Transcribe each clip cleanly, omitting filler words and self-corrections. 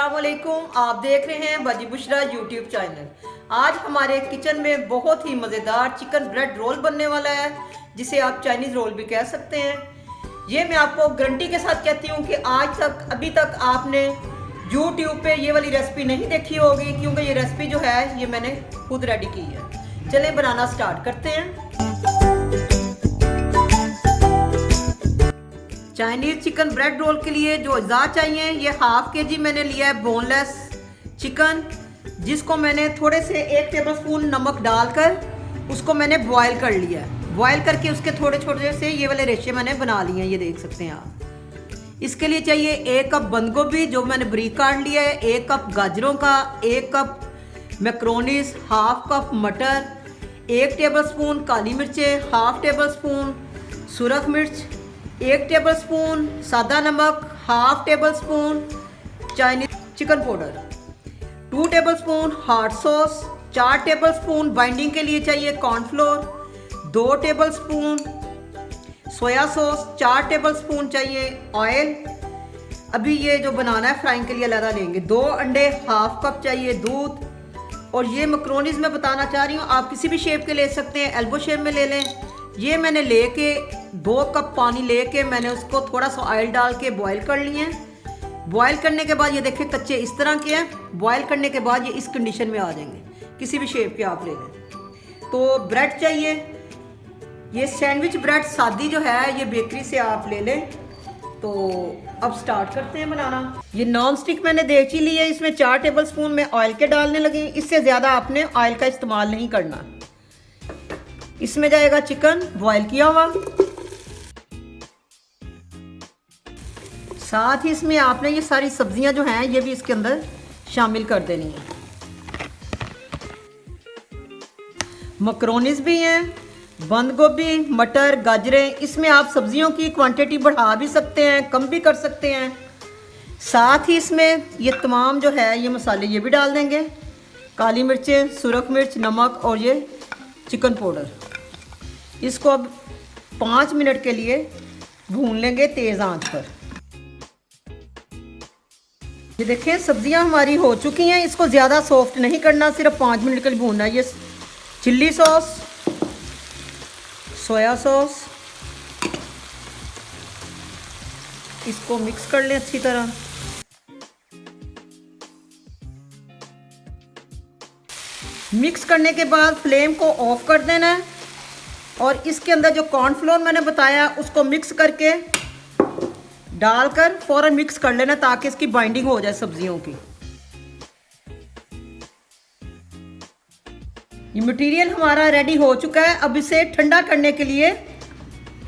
अस्सलामुअलैकुम, आप देख रहे हैं बाजी बुशरा यूट्यूब चैनल। आज हमारे किचन में बहुत ही मज़ेदार चिकन ब्रेड रोल बनने वाला है, जिसे आप चाइनीज़ रोल भी कह सकते हैं। ये मैं आपको गारंटी के साथ कहती हूँ कि अभी तक आपने यूट्यूब पे ये वाली रेसिपी नहीं देखी होगी, क्योंकि ये रेसिपी जो है ये मैंने खुद रेडी की है। चलिए बनाना स्टार्ट करते हैं। चाइनीज़ चिकन ब्रेड रोल के लिए जो अज्जा चाहिए, ये हाफ के जी मैंने लिया है बोनलेस चिकन, जिसको मैंने थोड़े से 1 टेबलस्पून नमक डालकर उसको मैंने बॉयल कर लिया है। बॉयल करके उसके थोड़े छोटे से ये वाले रेशे मैंने बना लिए हैं, ये देख सकते हैं आप। इसके लिए चाहिए 1 कप बंद गोभी जो मैंने बारीक काट लिया है, 1 कप गाजरों का, 1 कप मैक्रोनीस, हाफ कप मटर, 1 टेबलस्पून काली मिर्चें, हाफ टेबलस्पून सुरख मिर्च, 1 टेबलस्पून सादा नमक, half tablespoon Chinese chicken powder, 2 tablespoon hot sauce, 4 tablespoon binding के लिए चाहिए cornflour, 2 tablespoon soya sauce, 4 tablespoon चाहिए ऑयल। अभी ये जो बनाना है फ्राइंग के लिए अलग लेंगे। 2 अंडे, हाफ कप चाहिए दूध। और ये मैक्रोनीज मैं बताना चाह रही हूँ, आप किसी भी शेप के ले सकते हैं, एल्बो शेप में ले लें। ये मैंने लेके 2 कप पानी लेके मैंने उसको थोड़ा सा ऑयल डाल के बॉयल कर लिए हैं। बॉयल करने के बाद ये देखिए कच्चे इस तरह के हैं। बॉयल करने के बाद ये इस कंडीशन में आ जाएंगे, किसी भी शेप के आप ले लें। तो ब्रेड चाहिए, ये सैंडविच ब्रेड सादी जो है ये बेकरी से आप ले लें। तो अब स्टार्ट करते हैं बनाना। ये नॉन स्टिक मैंने देगची ली है, इसमें 4 टेबलस्पून में ऑयल के डालने लगी। इससे ज़्यादा आपने ऑयल का इस्तेमाल नहीं करना। इसमें जाएगा चिकन बॉयल किया हुआ, साथ ही इसमें आपने ये सारी सब्जियां जो हैं ये भी इसके अंदर शामिल कर देनी है। मैक्रोनीज भी हैं, बंद गोभी, मटर, गाजरें। इसमें आप सब्जियों की क्वांटिटी बढ़ा भी सकते हैं, कम भी कर सकते हैं। साथ ही इसमें ये तमाम जो है ये मसाले ये भी डाल देंगे, काली मिर्चें, सुरख मिर्च, नमक और ये चिकन पाउडर। इसको अब 5 मिनट के लिए भून लेंगे तेज़ आंच पर। ये देखें सब्जियां हमारी हो चुकी हैं। इसको ज़्यादा सॉफ्ट नहीं करना, सिर्फ 5 मिनट के लिए भूनना है। ये चिल्ली सॉस, सोया सॉस, इसको मिक्स कर लें अच्छी तरह। मिक्स करने के बाद फ्लेम को ऑफ कर देना है और इसके अंदर जो कॉर्नफ्लोर मैंने बताया उसको मिक्स करके डालकर फौरन मिक्स कर लेना, ताकि इसकी बाइंडिंग हो जाए सब्जियों की। ये मटेरियल हमारा रेडी हो चुका है। अब इसे ठंडा करने के लिए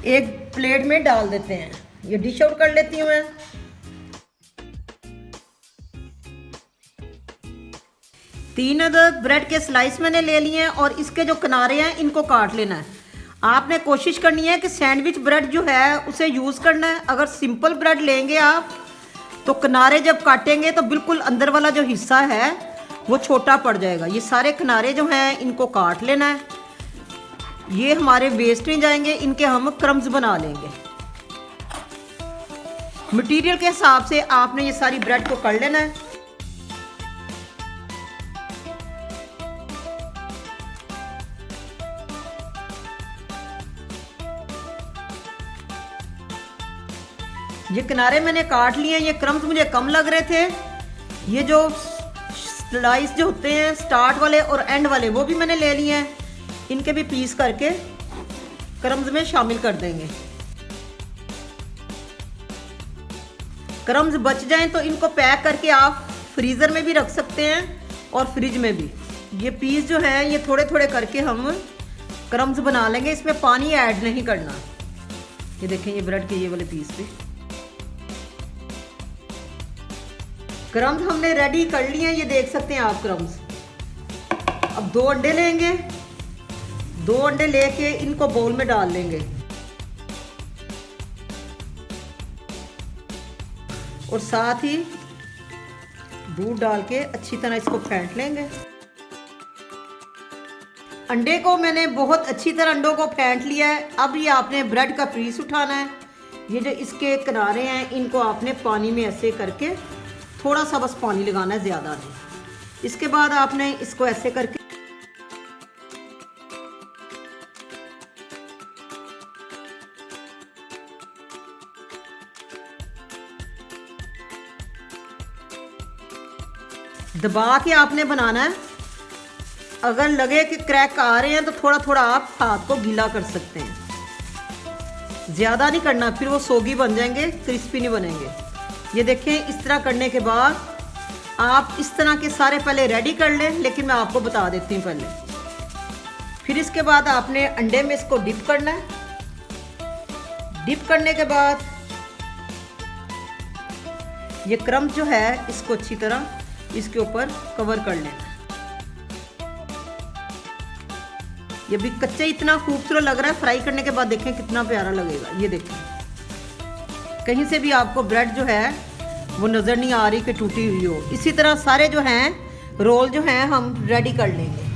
एक प्लेट में डाल देते हैं। ये डिश आउट कर लेती हूँ मैं। तीन अदद ब्रेड के स्लाइस मैंने ले लिए हैं और इसके जो किनारे हैं इनको काट लेना है। आपने कोशिश करनी है कि सैंडविच ब्रेड जो है उसे यूज़ करना है। अगर सिंपल ब्रेड लेंगे आप तो किनारे जब काटेंगे तो बिल्कुल अंदर वाला जो हिस्सा है वो छोटा पड़ जाएगा। ये सारे किनारे जो हैं इनको काट लेना है। ये हमारे वेस्ट नहीं जाएंगे, इनके हम क्रम्स बना लेंगे। मटेरियल के हिसाब से आपने ये सारी ब्रेड को कर लेना है। ये किनारे मैंने काट लिए हैं। ये क्रम्स मुझे कम लग रहे थे। ये जो स्लाइस जो होते हैं स्टार्ट वाले और एंड वाले वो भी मैंने ले लिए हैं। इनके भी पीस करके क्रम्स में शामिल कर देंगे। क्रम्स बच जाएं तो इनको पैक करके आप फ्रीज़र में भी रख सकते हैं और फ्रिज में भी। ये पीस जो है ये थोड़े थोड़े करके हम क्रम्स बना लेंगे, इसमें पानी ऐड नहीं करना। ये देखें ये ब्रेड के ये वाले पीस भी क्रम्स हमने रेडी कर लिए हैं। ये देख सकते हैं आप क्रम्स। अब 2 अंडे लेंगे, 2 अंडे लेके इनको बाउल में डाल लेंगे और साथ ही दूध डाल के अच्छी तरह इसको फेंट लेंगे। अंडे को मैंने बहुत अच्छी तरह अंडों को फेंट लिया है। अब ये आपने ब्रेड का पीस उठाना है। ये जो इसके किनारे हैं इनको आपने पानी में ऐसे करके थोड़ा सा बस पानी लगाना है, ज़्यादा नहीं। इसके बाद आपने इसको ऐसे करके दबा के आपने बनाना है। अगर लगे कि क्रैक आ रहे हैं तो थोड़ा थोड़ा आप हाथ को गीला कर सकते हैं, ज़्यादा नहीं करना, फिर वो सोगी बन जाएंगे, क्रिस्पी नहीं बनेंगे। ये देखें, इस तरह करने के बाद आप इस तरह के सारे पहले रेडी कर लें, लेकिन मैं आपको बता देती हूँ पहले। फिर इसके बाद आपने अंडे में इसको डिप करना है। डिप करने के बाद ये क्रम्ब जो है इसको अच्छी तरह इसके ऊपर कवर कर लेना। ये भी कच्चे इतना खूबसूरत लग रहा है, फ्राई करने के बाद देखें कितना प्यारा लगेगा। ये देखें, कहीं से भी आपको ब्रेड जो है वो नज़र नहीं आ रही कि टूटी हुई हो। इसी तरह सारे जो हैं रोल जो हैं हम रेडी कर लेंगे।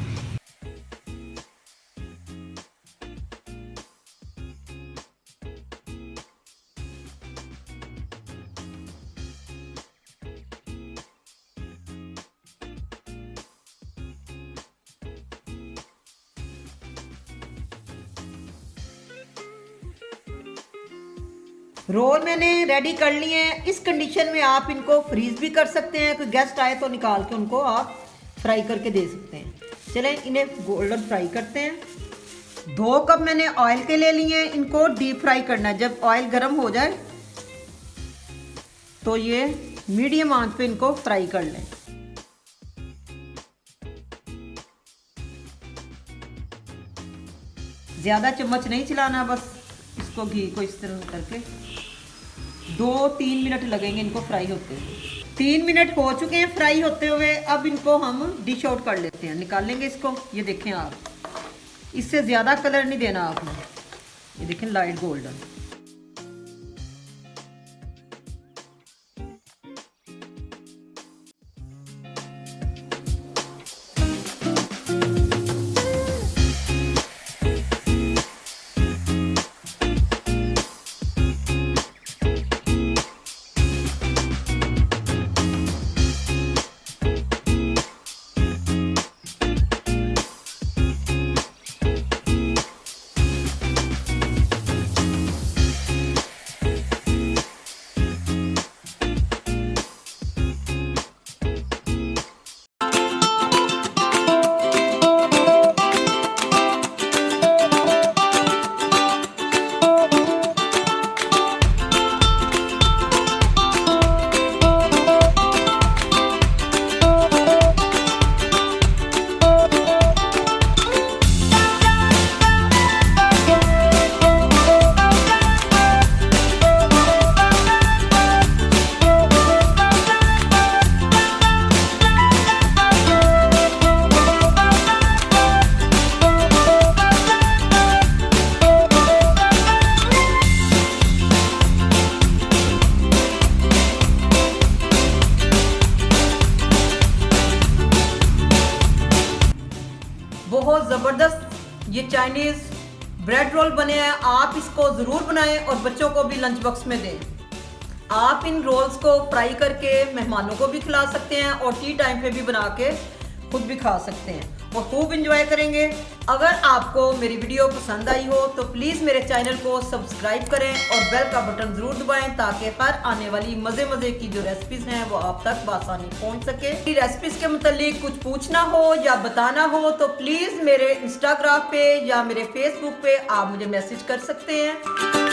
रोल मैंने रेडी कर लिए हैं। इस कंडीशन में आप इनको फ्रीज भी कर सकते हैं, कोई गेस्ट आए तो निकाल के उनको आप फ्राई करके दे सकते हैं। चलें इन्हें गोल्डन फ्राई करते हैं। 2 कप मैंने ऑयल के ले लिए हैं, इनको डीप फ्राई करना है। जब ऑयल गर्म हो जाए तो ये मीडियम आंच पे इनको फ्राई कर लें। ज़्यादा चम्मच नहीं चलाना, बस इसको घी को इस तरह करके 2-3 मिनट लगेंगे इनको फ्राई होते हुए। 3 मिनट हो चुके हैं फ्राई होते हुए। अब इनको हम डिश आउट कर लेते हैं, निकालेंगे इसको। ये देखें आप, इससे ज़्यादा कलर नहीं देना आपने। ये देखें लाइट गोल्डन। बहुत ज़बरदस्त ये चाइनीज़ ब्रेड रोल बने हैं। आप इसको ज़रूर बनाएं और बच्चों को भी लंच बॉक्स में दें। आप इन रोल्स को फ्राई करके मेहमानों को भी खिला सकते हैं और टी टाइम पे भी बना के खुद भी खा सकते हैं और खूब इंजॉय करेंगे। अगर आपको मेरी वीडियो पसंद आई हो तो प्लीज़ मेरे चैनल को सब्सक्राइब करें और बेल का बटन ज़रूर दबाएं ताकि हर आने वाली मज़े की जो रेसिपीज़ हैं वो आप तक बआसानी पहुंच सके। रेसिपीज़ के मुतालिक कुछ पूछना हो या बताना हो तो प्लीज़ मेरे इंस्टाग्राम पे या मेरे फेसबुक पे आप मुझे मैसेज कर सकते हैं।